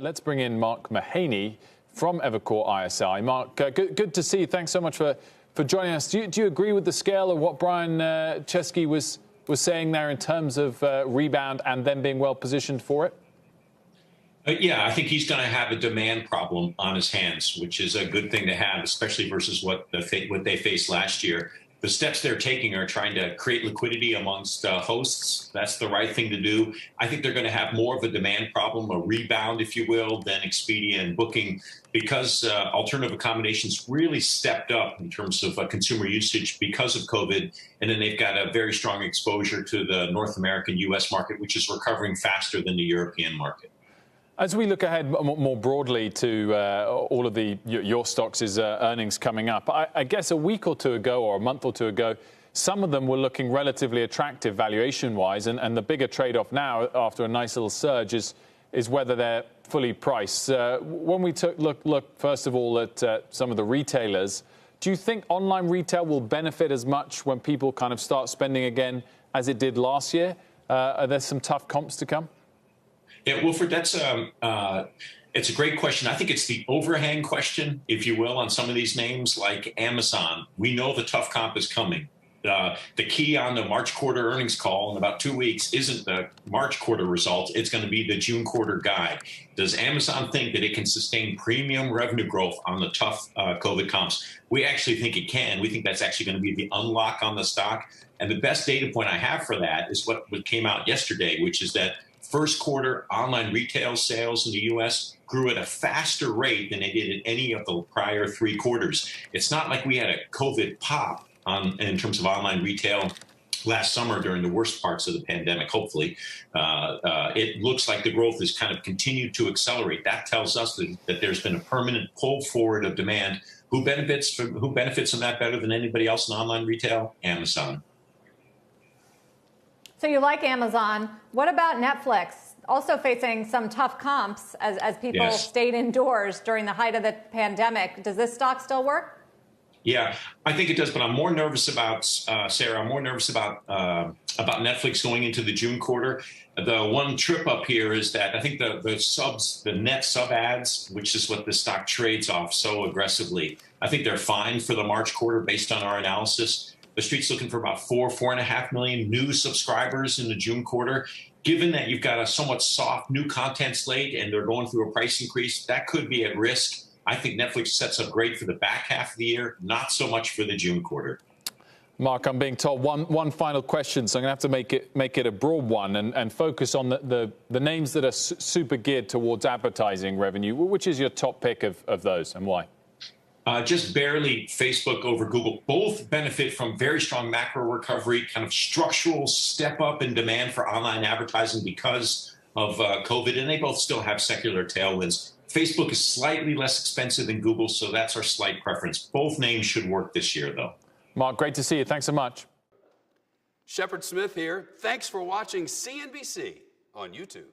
Let's bring in Mark Mahaney from Evercore ISI. Mark, good to see you. Thanks so much for joining us. Do you agree with the scale of what Brian Chesky was saying there in terms of rebound and then being well positioned for it? Yeah, I think he's going to have a demand problem on his hands, which is a good thing to have, especially versus what they faced last year. The steps they're taking are trying to create liquidity amongst hosts. That's the right thing to do. I think they're going to have more of a demand problem, a rebound, if you will, than Expedia and Booking, because alternative accommodations really stepped up in terms of consumer usage because of COVID. And then they've got a very strong exposure to the North American U.S. market, which is recovering faster than the European market. As we look ahead more broadly to all of your stocks' earnings coming up, I guess a week or two ago or a month or two ago, some of them were looking relatively attractive valuation-wise, and the bigger trade-off now after a nice little surge is whether they're fully priced. When we look first of all at some of the retailers, do you think online retail will benefit as much when people kind of start spending again as it did last year? Are there some tough comps to come? Yeah, Wilfred, it's a great question. I think it's the overhang question, if you will, on some of these names like Amazon. We know the tough comp is coming. The key on the March quarter earnings call in about 2 weeks isn't the March quarter results. It's going to be the June quarter guide. Does Amazon think that it can sustain premium revenue growth on the tough COVID comps? We actually think it can. We think that's actually going to be the unlock on the stock. And the best data point I have for that is what came out yesterday, which is that first quarter online retail sales in the U.S. grew at a faster rate than they did in any of the prior 3 quarters. It's not like we had a COVID pop in terms of online retail last summer during the worst parts of the pandemic, hopefully. It looks like the growth has kind of continued to accelerate. That tells us that there's been a permanent pull forward of demand. Who benefits from that better than anybody else in online retail? Amazon. So you like Amazon. What about Netflix? Also facing some tough comps as people stayed indoors during the height of the pandemic. Does this stock still work? Yeah, I think it does, but I'm more nervous about, Sarah, I'm more nervous about Netflix going into the June quarter. The one trip up here is that I think the net sub ads, which is what the stock trades off so aggressively, I think they're fine for the March quarter based on our analysis. The street's looking for about 4.5 million new subscribers in the June quarter. Given that you've got a somewhat soft new content slate and they're going through a price increase, that could be at risk. I think Netflix sets up great for the back half of the year, not so much for the June quarter. Mark, I'm being told one final question, so I'm going to have to make it a broad one and focus on the names that are super geared towards advertising revenue. Which is your top pick of those and why? Just barely Facebook over Google. Both benefit from very strong macro recovery, kind of structural step up in demand for online advertising because of COVID, and they both still have secular tailwinds. Facebook is slightly less expensive than Google, so that's our slight preference. Both names should work this year, though. Mark, great to see you. Thanks so much. Shepard Smith here. Thanks for watching CNBC on YouTube.